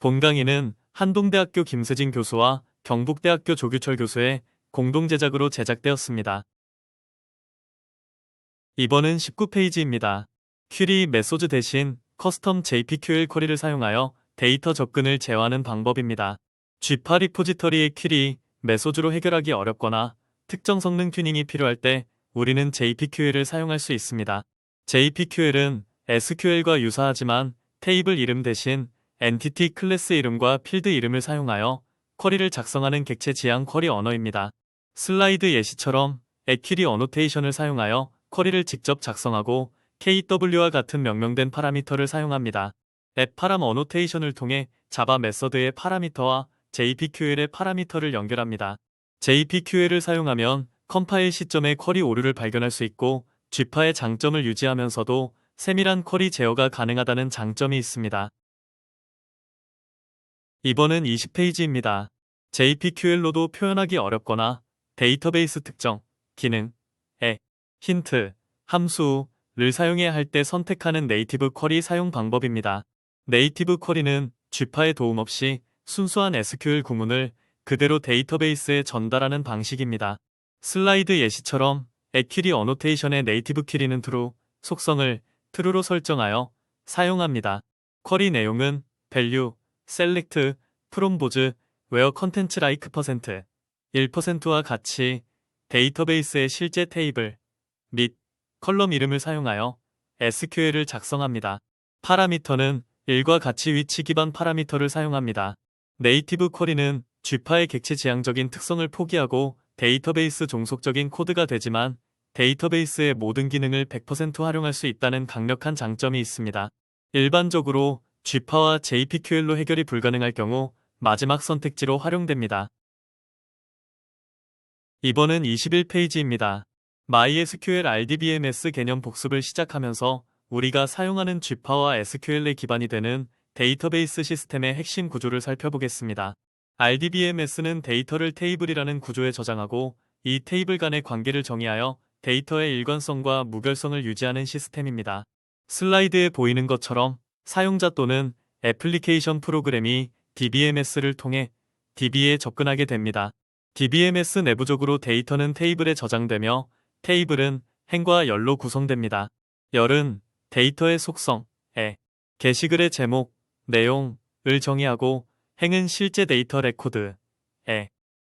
본 강의는 한동대학교 김세진 교수와 경북대학교 조규철 교수의 공동 제작으로 제작되었습니다. 이번은 19페이지입니다. 퀴리 메소드 대신 커스텀 JPQL 쿼리를 사용하여 데이터 접근을 제어하는 방법입니다. G8 리포지터리의 퀴리 메소드로 해결하기 어렵거나 특정 성능 튜닝이 필요할 때 우리는 JPQL을 사용할 수 있습니다. JPQL은 SQL과 유사하지만 테이블 이름 대신 엔티티 클래스 이름과 필드 이름을 사용하여 쿼리를 작성하는 객체 지향 쿼리 언어입니다. 슬라이드 예시처럼 에퀴리 어노테이션을 사용하여 쿼리를 직접 작성하고 KW와 같은 명명된 파라미터를 사용합니다. 앱 파람 어노테이션을 통해 자바 메서드의 파라미터와 JPQL의 파라미터를 연결합니다. JPQL을 사용하면 컴파일 시점에 쿼리 오류를 발견할 수 있고 G파의 장점을 유지하면서도 세밀한 쿼리 제어가 가능하다는 장점이 있습니다. 이번은 20페이지입니다. JPQL로도 표현하기 어렵거나 데이터베이스 특정, 기능, 힌트, 함수를 사용해야 할 때 선택하는 네이티브 쿼리 사용 방법입니다. 네이티브 쿼리는 G파의 도움 없이 순수한 SQL 구문을 그대로 데이터베이스에 전달하는 방식입니다. 슬라이드 예시처럼 에퀴리 어노테이션의 네이티브 퀴리는 true, 속성을 true로 설정하여 사용합니다. 쿼리 내용은 value, select, from boz, where contents like %, 1%와 같이 데이터베이스의 실제 테이블 및 컬럼 이름을 사용하여 SQL을 작성합니다. 파라미터는 1과 같이 위치 기반 파라미터를 사용합니다. 네이티브 쿼리는 G파의 객체 지향적인 특성을 포기하고 데이터베이스 종속적인 코드가 되지만 데이터베이스의 모든 기능을 100% 활용할 수 있다는 강력한 장점이 있습니다. 일반적으로 G파와 JPQL로 해결이 불가능할 경우 마지막 선택지로 활용됩니다. 이번은 21페이지입니다. MySQL RDBMS 개념 복습을 시작하면서 우리가 사용하는 G파와 SQL의 기반이 되는 데이터베이스 시스템의 핵심 구조를 살펴보겠습니다. RDBMS는 데이터를 테이블이라는 구조에 저장하고 이 테이블 간의 관계를 정의하여 데이터의 일관성과 무결성을 유지하는 시스템입니다. 슬라이드에 보이는 것처럼 사용자 또는 애플리케이션 프로그램이 DBMS를 통해 DB에 접근하게 됩니다. DBMS 내부적으로 데이터는 테이블에 저장되며 테이블은 행과 열로 구성됩니다. 열은 데이터의 속성, 게시글의 제목, 내용을 정의하고 행은 실제 데이터 레코드,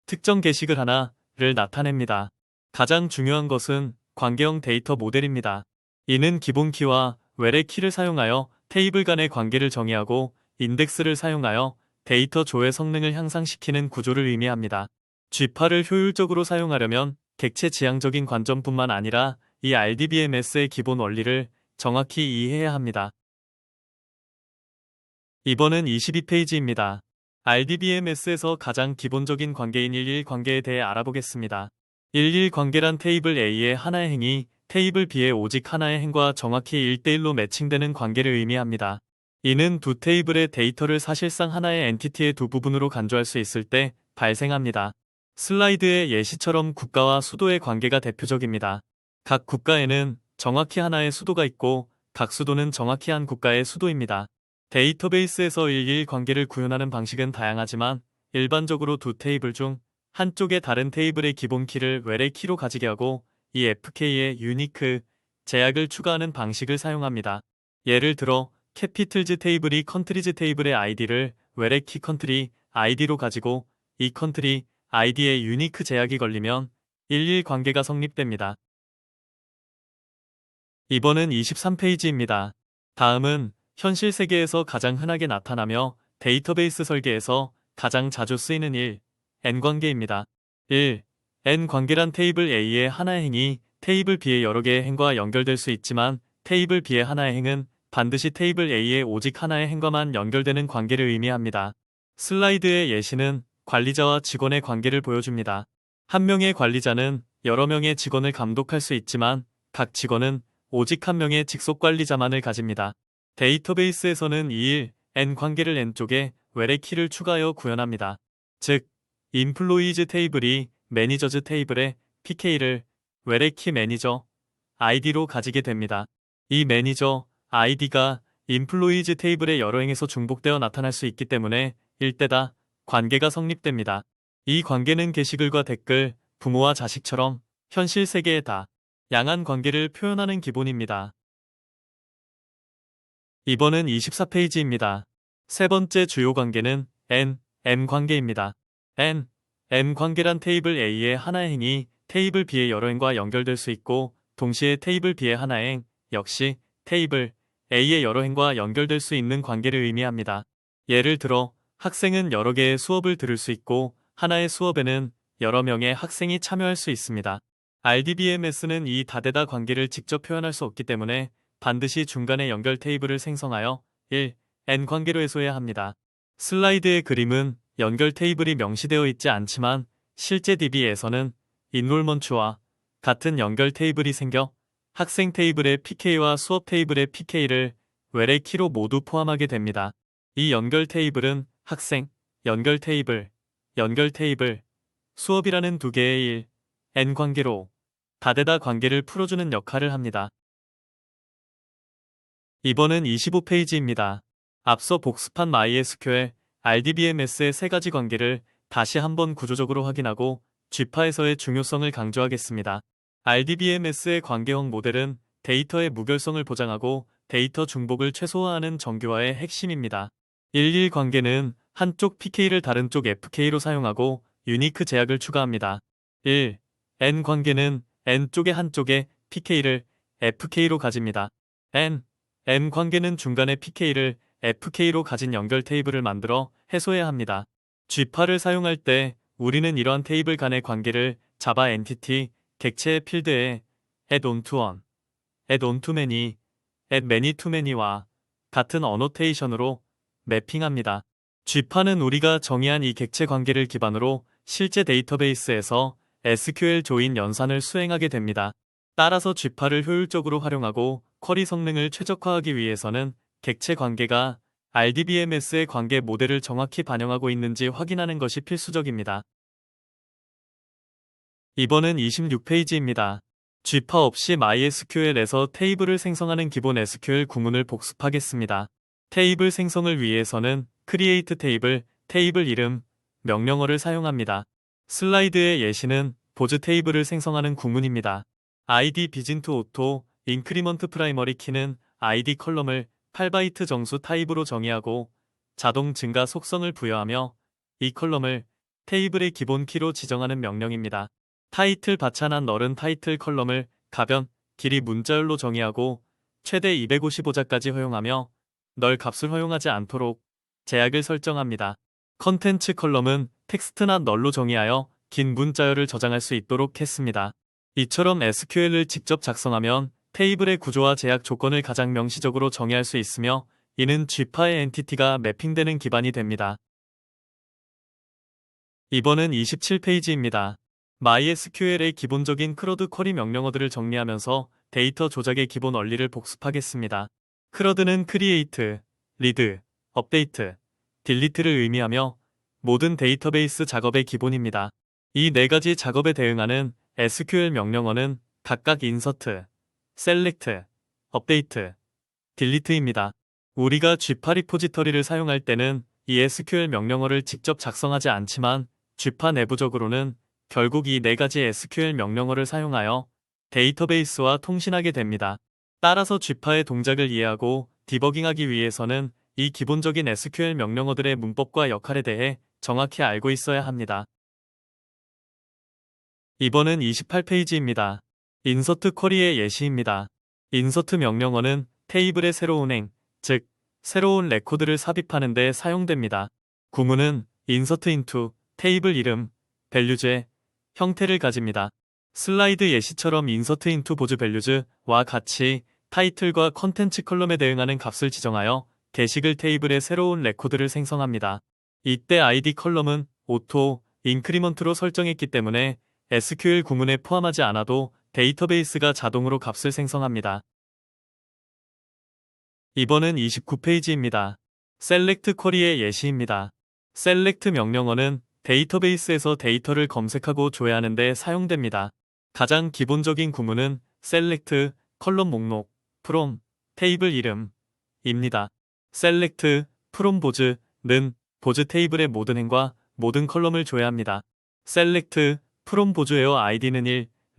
특정 게시글 하나를 나타냅니다. 가장 중요한 것은 관계형 데이터 모델입니다. 이는 기본 키와 외래 키를 사용하여 테이블 간의 관계를 정의하고 인덱스를 사용하여 데이터 조회 성능을 향상시키는 구조를 의미합니다. G파를 효율적으로 사용하려면 객체 지향적인 관점뿐만 아니라 이 RDBMS의 기본 원리를 정확히 이해해야 합니다. 이번은 22페이지입니다. RDBMS에서 가장 기본적인 관계인 11 관계에 대해 알아보겠습니다. 11 관계란 테이블 A의 하나의 행이 테이블 B의 오직 하나의 행과 정확히 1대1로 매칭되는 관계를 의미합니다. 이는 두 테이블의 데이터를 사실상 하나의 엔티티의 두 부분으로 간주할 수 있을 때 발생합니다. 슬라이드의 예시처럼 국가와 수도의 관계가 대표적입니다. 각 국가에는 정확히 하나의 수도가 있고 각 수도는 정확히 한 국가의 수도입니다. 데이터베이스에서 11 관계를 구현하는 방식은 다양하지만 일반적으로 두 테이블 중 한쪽의 다른 테이블의 기본 키를 외래 키로 가지게 하고 이 FK의 유니크 제약을 추가하는 방식을 사용합니다. 예를 들어 캐피틀즈 테이블이 컨트리즈 테이블의 아이디를 외래 키 컨트리 아이디로 가지고 이 컨트리 아이디에 유니크 제약이 걸리면 11 관계가 성립됩니다. 이번은 23페이지입니다. 다음은 현실 세계에서 가장 흔하게 나타나며 데이터베이스 설계에서 가장 자주 쓰이는 N 관계입니다. N 관계란 테이블 A의 하나의 행이 테이블 B의 여러 개의 행과 연결될 수 있지만 테이블 B의 하나의 행은 반드시 테이블 A의 오직 하나의 행과만 연결되는 관계를 의미합니다. 슬라이드의 예시는 관리자와 직원의 관계를 보여줍니다. 한 명의 관리자는 여러 명의 직원을 감독할 수 있지만 각 직원은 오직 한 명의 직속 관리자만을 가집니다. 데이터베이스에서는 N 관계를 N쪽에 외래 키를 추가하여 구현합니다. 즉, Employees 테이블이 Managers 테이블의 PK를 외래 키 매니저 ID로 가지게 됩니다. 이 매니저 ID가 employees 테이블의 여러 행에서 중복되어 나타날 수 있기 때문에 일대다 관계가 성립됩니다. 이 관계는 게시글과 댓글, 부모와 자식처럼 현실 세계에 다 양한 관계를 표현하는 기본입니다. 이번은 24페이지입니다. 세 번째 주요 관계는 N, M 관계입니다. N, M 관계란 테이블 A의 하나의 행이 테이블 B의 여러 행과 연결될 수 있고 동시에 테이블 B의 하나의 행 역시 테이블 A의 여러 행과 연결될 수 있는 관계를 의미합니다. 예를 들어 학생은 여러 개의 수업을 들을 수 있고 하나의 수업에는 여러 명의 학생이 참여할 수 있습니다. RDBMS는 이 다대다 관계를 직접 표현할 수 없기 때문에 반드시 중간에 연결 테이블을 생성하여 1, N 관계로 해소해야 합니다. 슬라이드의 그림은 연결 테이블이 명시되어 있지 않지만 실제 DB에서는 인롤먼트와 같은 연결 테이블이 생겨 학생 테이블의 PK와 수업 테이블의 PK를 외래 키로 모두 포함하게 됩니다. 이 연결 테이블은 학생, 연결 테이블, 수업이라는 두 개의 1, N 관계로 다대다 관계를 풀어주는 역할을 합니다. 이번은 25페이지입니다. 앞서 복습한 MySQL, RDBMS의 세 가지 관계를 다시 한번 구조적으로 확인하고 G파에서의 중요성을 강조하겠습니다. RDBMS의 관계형 모델은 데이터의 무결성을 보장하고 데이터 중복을 최소화하는 정교화의 핵심입니다. 11 관계는 한쪽 PK를 다른 쪽 FK로 사용하고 유니크 제약을 추가합니다. 1. N 관계는 N쪽의 한쪽에 PK를 FK로 가집니다. N, M 관계는 중간에 PK를 FK로 가진 연결 테이블을 만들어 해소해야 합니다. G파를 사용할 때 우리는 이러한 테이블 간의 관계를 자바 엔티티, 객체의 필드에 add on to one, add on to many, add many to many와 같은 어노테이션으로 매핑합니다. G파는 우리가 정의한 이 객체 관계를 기반으로 실제 데이터베이스에서 SQL 조인 연산을 수행하게 됩니다. 따라서 G파를 효율적으로 활용하고 쿼리 성능을 최적화하기 위해서는 객체 관계가 RDBMS의 관계 모델을 정확히 반영하고 있는지 확인하는 것이 필수적입니다. 이번은 26페이지입니다. G파 없이 MySQL에서 테이블을 생성하는 기본 SQL 구문을 복습하겠습니다. 테이블 생성을 위해서는 create 테이블, 테이블 이름, 명령어를 사용합니다. 슬라이드의 예시는 보즈 테이블을 생성하는 구문입니다. id 비진트 오토 인크리먼트 프라이머리 키는 id 컬럼을 8바이트 정수 타입으로 정의하고 자동 증가 속성을 부여하며 이 컬럼을 테이블의 기본 키로 지정하는 명령입니다. 타이틀 바찬한 널은 타이틀 컬럼을 가변, 길이 문자열로 정의하고 최대 255자까지 허용하며 널 값을 허용하지 않도록 제약을 설정합니다. 컨텐츠 컬럼은 텍스트나 널로 정의하여 긴 문자열을 저장할 수 있도록 했습니다. 이처럼 SQL을 직접 작성하면 테이블의 구조와 제약 조건을 가장 명시적으로 정의할 수 있으며 이는 G파의 엔티티가 매핑되는 기반이 됩니다. 이번은 27페이지입니다. MySQL의 기본적인 크러드 쿼리 명령어들을 정리하면서 데이터 조작의 기본 원리를 복습하겠습니다. 크러드는 create, read, update, delete를 의미하며 모든 데이터베이스 작업의 기본입니다. 이 네 가지 작업에 대응하는 SQL 명령어는 각각 insert, select, update, delete입니다. 우리가 G파 리포지터리를 사용할 때는 이 SQL 명령어를 직접 작성하지 않지만 G파 내부적으로는 결국 이 네 가지 SQL 명령어를 사용하여 데이터베이스와 통신하게 됩니다. 따라서 G파의 동작을 이해하고 디버깅하기 위해서는 이 기본적인 SQL 명령어들의 문법과 역할에 대해 정확히 알고 있어야 합니다. 이번은 28페이지입니다. 인서트 쿼리의 예시입니다. 인서트 명령어는 테이블의 새로운 행, 즉 새로운 레코드를 삽입하는 데 사용됩니다. 구문은 insert into 테이블 이름, values의 형태를 가집니다. 슬라이드 예시처럼 insert into 보즈 values와 같이 타이틀과 컨텐츠 컬럼에 대응하는 값을 지정하여 게시글 테이블의 새로운 레코드를 생성합니다. 이때 id 컬럼은 오토, 인크리먼트로 설정했기 때문에 SQL 구문에 포함하지 않아도 데이터베이스가 자동으로 값을 생성합니다. 이번은 29페이지입니다. select 쿼리의 예시입니다. select 명령어는 데이터베이스에서 데이터를 검색하고 조회하는 데 사용됩니다. 가장 기본적인 구문은 select, 컬럼 목록, from, 테이블 이름, 입니다. 셀렉트, 프롬 보즈는 보즈 테이블의 모든 행과 모든 컬럼을 조회합니다. 셀렉트, 프롬 보즈 웨어 아이디는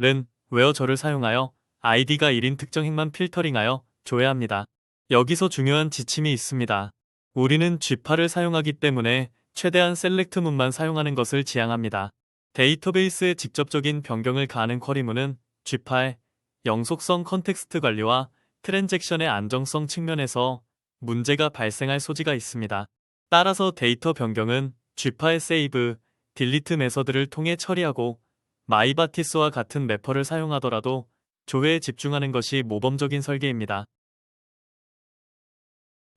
1은 웨어 절을 사용하여 아이디가 1인 특정 행만 필터링하여 조회합니다. 여기서 중요한 지침이 있습니다. 우리는 G8을 사용하기 때문에 최대한 셀렉트문만 사용하는 것을 지향합니다. 데이터베이스에 직접적인 변경을 가하는 쿼리문은 G8의 영속성 컨텍스트 관리와 트랜잭션의 안정성 측면에서 문제가 발생할 소지가 있습니다. 따라서 데이터 변경은 G8의 세이브, 딜리트 메서드를 통해 처리하고 마이바티스와 같은 매퍼를 사용하더라도 조회에 집중하는 것이 모범적인 설계입니다.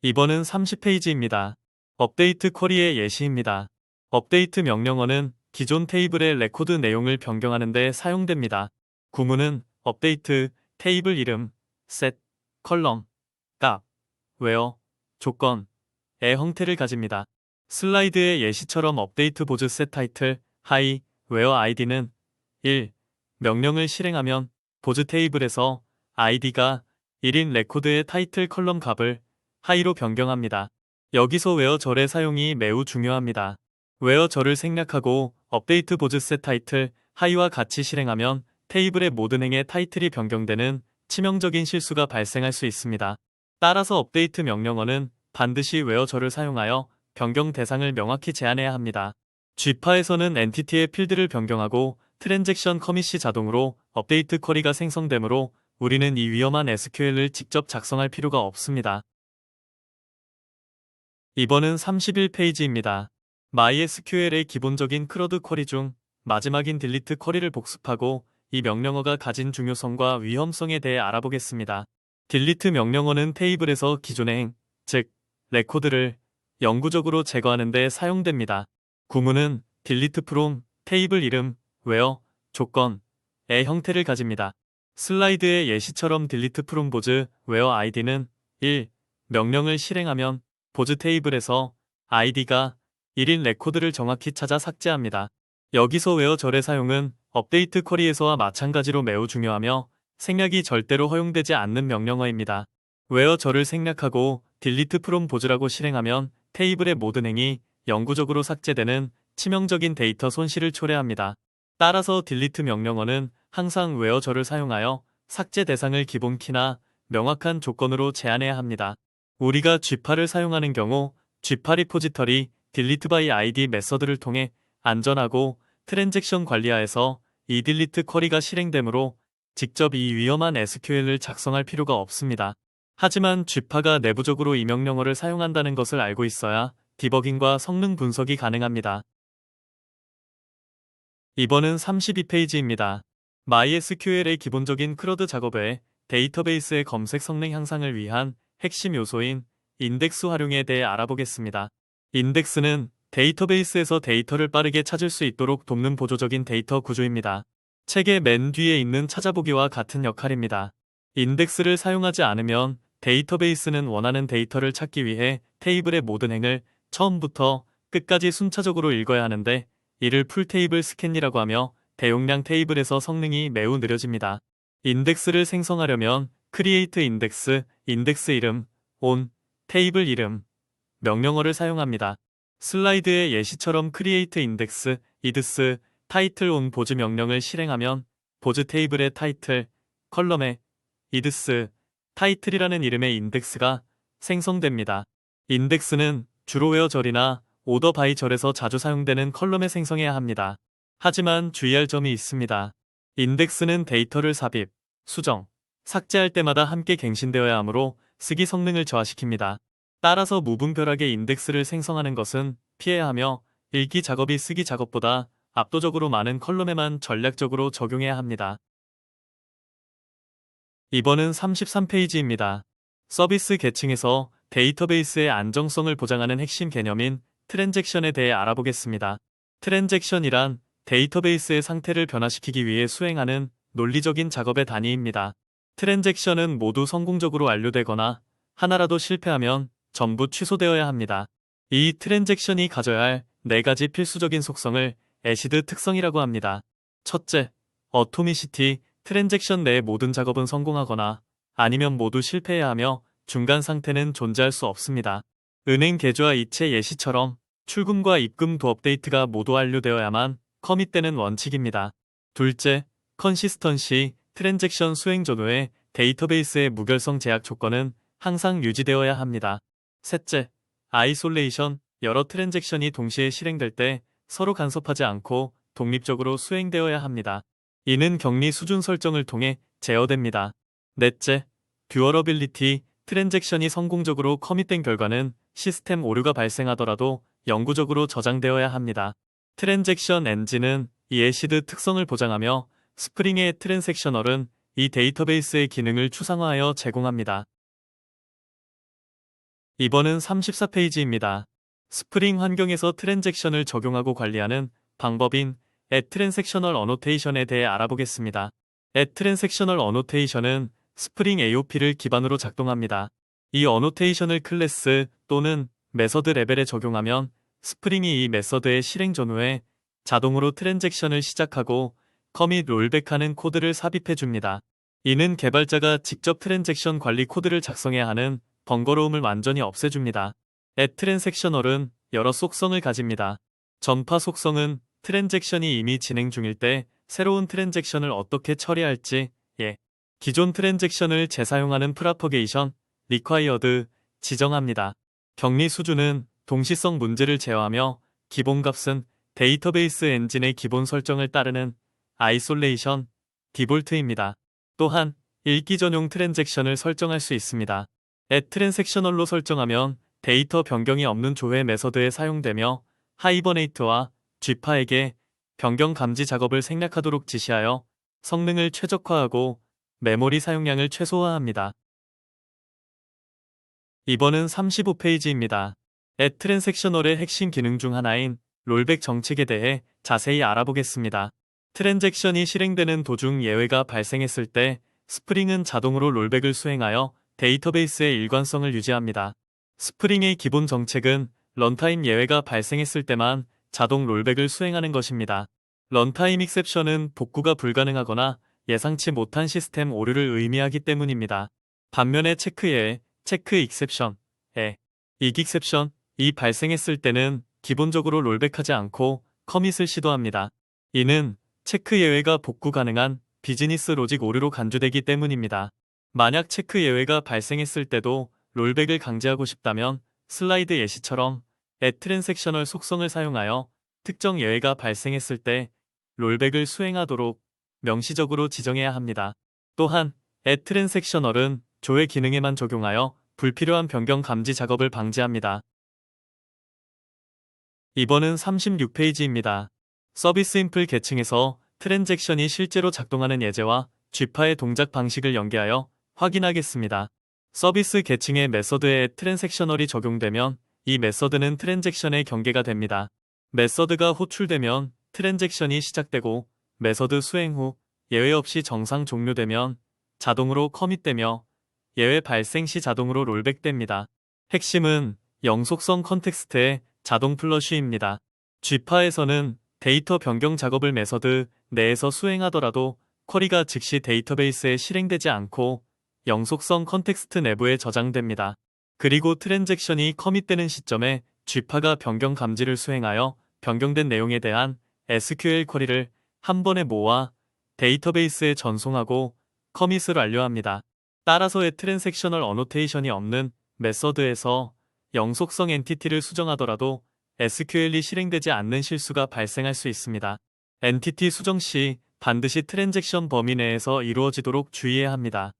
이번은 30페이지입니다. 업데이트 쿼리의 예시입니다. 업데이트 명령어는 기존 테이블의 레코드 내용을 변경하는 데 사용됩니다. 구문은 업데이트, 테이블 이름, 셋, 컬럼, 값, 웨어, 조건의 형태를 가집니다. 슬라이드의 예시처럼 업데이트 보즈 셋 타이틀, 하이, 웨어 아이디는 1. 명령을 실행하면 보즈 테이블에서 아이디가 1인 레코드의 타이틀 컬럼 값을 하이로 변경합니다. 여기서 웨어 절의 사용이 매우 중요합니다. 웨어 절을 생략하고 업데이트 보즈 셋 타이틀, 하이와 같이 실행하면 테이블의 모든 행의 타이틀이 변경되는 치명적인 실수가 발생할 수 있습니다. 따라서 업데이트 명령어는 반드시 웨어 절을 사용하여 변경 대상을 명확히 제한해야 합니다. G파에서는 엔티티의 필드를 변경하고 트랜잭션 커밋이 자동으로 업데이트 쿼리가 생성되므로 우리는 이 위험한 SQL을 직접 작성할 필요가 없습니다. 이번은 31페이지입니다. MySQL의 기본적인 크러드 쿼리 중 마지막인 딜리트 쿼리를 복습하고 이 명령어가 가진 중요성과 위험성에 대해 알아보겠습니다. 딜리트 명령어는 테이블에서 기존의 행, 즉 레코드를 영구적으로 제거하는 데 사용됩니다. 구문은 딜리트 프롬, 테이블 이름, 웨어, 조건의 형태를 가집니다. 슬라이드의 예시처럼 딜리트 프롬 보즈, 웨어 아이디는 1. 명령을 실행하면 보즈 테이블에서 아이디가 1인 레코드를 정확히 찾아 삭제합니다. 여기서 웨어 절의 사용은 업데이트 쿼리에서와 마찬가지로 매우 중요하며 생략이 절대로 허용되지 않는 명령어입니다. 웨어 절을 생략하고 딜리트 프롬 보즈라고 실행하면 테이블의 모든 행이 영구적으로 삭제되는 치명적인 데이터 손실을 초래합니다. 따라서 딜리트 명령어는 항상 웨어 절을 사용하여 삭제 대상을 기본 키나 명확한 조건으로 제한해야 합니다. 우리가 G8을 사용하는 경우 G8 리포지터리 딜리트 바이 아이디 메서드를 통해 안전하고 트랜잭션 관리하에서 이 딜리트 쿼리가 실행되므로 직접 이 위험한 SQL을 작성할 필요가 없습니다. 하지만 G파가 내부적으로 이 명령어를 사용한다는 것을 알고 있어야 디버깅과 성능 분석이 가능합니다. 이번은 32페이지입니다. MySQL의 기본적인 크러드 작업에 데이터베이스의 검색 성능 향상을 위한 핵심 요소인 인덱스 활용에 대해 알아보겠습니다. 인덱스는 데이터베이스에서 데이터를 빠르게 찾을 수 있도록 돕는 보조적인 데이터 구조입니다. 책의 맨 뒤에 있는 찾아보기와 같은 역할입니다. 인덱스를 사용하지 않으면 데이터베이스는 원하는 데이터를 찾기 위해 테이블의 모든 행을 처음부터 끝까지 순차적으로 읽어야 하는데 이를 풀테이블 스캔이라고 하며 대용량 테이블에서 성능이 매우 느려집니다. 인덱스를 생성하려면 create index, 인덱스 이름, on, 테이블 이름, 명령어를 사용합니다. 슬라이드의 예시처럼 create index, ids, title on 보즈 명령을 실행하면 보즈 테이블의 타이틀, 컬럼에 ids, title이라는 이름의 인덱스가 생성됩니다. 인덱스는 주로 웨어 절이나 오더 바이 절에서 자주 사용되는 컬럼에 생성해야 합니다. 하지만 주의할 점이 있습니다. 인덱스는 데이터를 삽입, 수정, 삭제할 때마다 함께 갱신되어야 하므로 쓰기 성능을 저하시킵니다. 따라서 무분별하게 인덱스를 생성하는 것은 피해야 하며 읽기 작업이 쓰기 작업보다 압도적으로 많은 컬럼에만 전략적으로 적용해야 합니다. 이번은 33페이지입니다. 서비스 계층에서 데이터베이스의 안정성을 보장하는 핵심 개념인 트랜잭션에 대해 알아보겠습니다. 트랜잭션이란 데이터베이스의 상태를 변화시키기 위해 수행하는 논리적인 작업의 단위입니다. 트랜잭션은 모두 성공적으로 완료되거나 하나라도 실패하면 전부 취소되어야 합니다. 이 트랜잭션이 가져야 할 4가지 필수적인 속성을 애시드 특성이라고 합니다. 첫째, 어토미시티, 트랜잭션 내의 모든 작업은 성공하거나 아니면 모두 실패해야 하며 중간 상태는 존재할 수 없습니다. 은행 계좌 이체 예시처럼 출금과 입금 도 업데이트가 모두 완료되어야만 커밋되는 원칙입니다. 둘째, 컨시스턴시, 트랜잭션 수행 전후에 데이터베이스의 무결성 제약 조건은 항상 유지되어야 합니다. 셋째, 아이솔레이션, 여러 트랜잭션이 동시에 실행될 때 서로 간섭하지 않고 독립적으로 수행되어야 합니다. 이는 격리 수준 설정을 통해 제어됩니다. 넷째, 듀어러빌리티, 트랜잭션이 성공적으로 커밋된 결과는 시스템 오류가 발생하더라도 영구적으로 저장되어야 합니다. 트랜잭션 엔진은 이 애시드 특성을 보장하며 스프링의 트랜섹셔널은 이 데이터베이스의 기능을 추상화하여 제공합니다. 이번은 34페이지입니다. 스프링 환경에서 트랜잭션을 적용하고 관리하는 방법인 트랜섹셔널 어노테이션에 대해 알아보겠습니다. 트랜섹셔널 어노테이션은 스프링 AOP를 기반으로 작동합니다. 이 어노테이션을 클래스 또는 메서드 레벨에 적용하면 스프링이 이 메서드의 실행 전후에 자동으로 트랜잭션을 시작하고 커밋 롤백하는 코드를 삽입해 줍니다. 이는 개발자가 직접 트랜잭션 관리 코드를 작성해야 하는 번거로움을 완전히 없애줍니다. 트랜섹셔널은 여러 속성을 가집니다. 전파 속성은 트랜잭션이 이미 진행 중일 때 새로운 트랜잭션을 어떻게 처리할지, 기존 트랜잭션을 재사용하는 프라퍼게이션, 리콰이어드, 지정합니다. 격리 수준은 동시성 문제를 제어하며 기본값은 데이터베이스 엔진의 기본 설정을 따르는 아이솔레이션, 디볼트입니다. 또한 읽기 전용 트랜잭션을 설정할 수 있습니다. 트랜섹셔널로 설정하면 데이터 변경이 없는 조회 메서드에 사용되며 하이버네이트와 쥐파에게 변경 감지 작업을 생략하도록 지시하여 성능을 최적화하고 메모리 사용량을 최소화합니다. 이번은 35페이지입니다. 트랜섹셔널의 핵심 기능 중 하나인 롤백 정책에 대해 자세히 알아보겠습니다. 트랜잭션이 실행되는 도중 예외가 발생했을 때 스프링은 자동으로 롤백을 수행하여 데이터베이스의 일관성을 유지합니다. 스프링의 기본 정책은 런타임 예외가 발생했을 때만 자동 롤백을 수행하는 것입니다. 런타임 익셉션은 복구가 불가능하거나 예상치 못한 시스템 오류를 의미하기 때문입니다. 반면에 체크 예외, 체크 익셉션, 익셉션이 발생했을 때는 기본적으로 롤백하지 않고 커밋을 시도합니다. 이는 체크 예외가 복구 가능한 비즈니스 로직 오류로 간주되기 때문입니다. 만약 체크 예외가 발생했을 때도 롤백을 강제하고 싶다면 슬라이드 예시처럼 트랜섹셔널 속성을 사용하여 특정 예외가 발생했을 때 롤백을 수행하도록 명시적으로 지정해야 합니다. 또한 트랜섹셔널은 조회 기능에만 적용하여 불필요한 변경 감지 작업을 방지합니다. 이번은 36페이지입니다. 서비스 인플 계층에서 트랜잭션이 실제로 작동하는 예제와 쥐파의 동작 방식을 연계하여 확인하겠습니다. 서비스 계층의 메서드에 트랜섹셔널이 적용되면 이 메서드는 트랜잭션의 경계가 됩니다. 메서드가 호출되면 트랜잭션이 시작되고 메서드 수행 후 예외 없이 정상 종료되면 자동으로 커밋되며 예외 발생 시 자동으로 롤백됩니다. 핵심은 영속성 컨텍스트의 자동 플러쉬입니다. 쥐파에서는 데이터 변경 작업을 메서드 내에서 수행하더라도 쿼리가 즉시 데이터베이스에 실행되지 않고 영속성 컨텍스트 내부에 저장됩니다. 그리고 트랜잭션이 커밋되는 시점에 쥐파가 변경 감지를 수행하여 변경된 내용에 대한 SQL 쿼리를 한 번에 모아 데이터베이스에 전송하고 커밋을 완료합니다. 따라서의 트랜섹셔널 어노테이션이 없는 메서드에서 영속성 엔티티를 수정하더라도 SQL이 실행되지 않는 실수가 발생할 수 있습니다. 엔티티 수정 시 반드시 트랜잭션 범위 내에서 이루어지도록 주의해야 합니다.